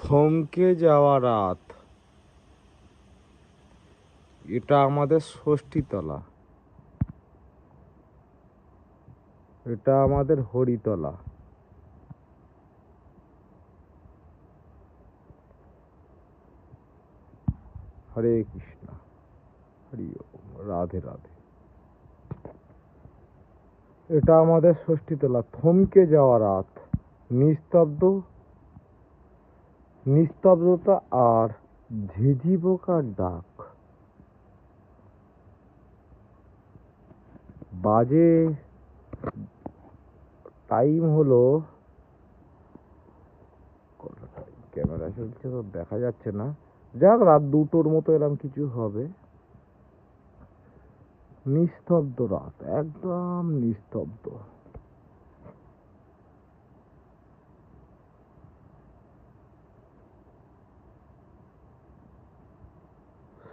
থমকে যাওয়া রাত, এটা আমাদের ষষ্ঠীতলা, এটা আমাদের হরিতলা। হরে কৃষ্ণ, হরি ওম, রাধে রাধে। এটা আমাদের ষষ্ঠীতলা। থমকে যাওয়া রাত, নিস্তব্ধতা আর ঝিঝি পোকার ডাক। বাজে টাইম হলো, ক্যামেরা চলছে তো দেখা যাচ্ছে না, যাক রাত 2টোর মতো এরকম কিছু হবে। নিস্তব্ধ রাত, একদম নিস্তব্ধ।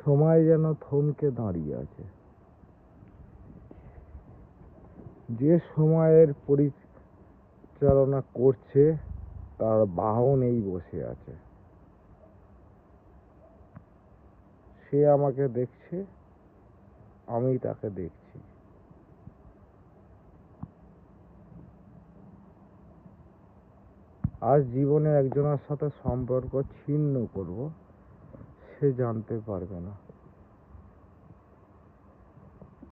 সময় যেন থমকে দাঁড়িয়ে আছে। যে সময়ের পরিচালনা করছে তার বাহন এই বসে আছে। সে আমাকে দেখছে, আমি তাকে দেখছি। আজ জীবনে একজনের সাথে সম্পর্ক ছিন্ন করব, সে জানতে পারবে না।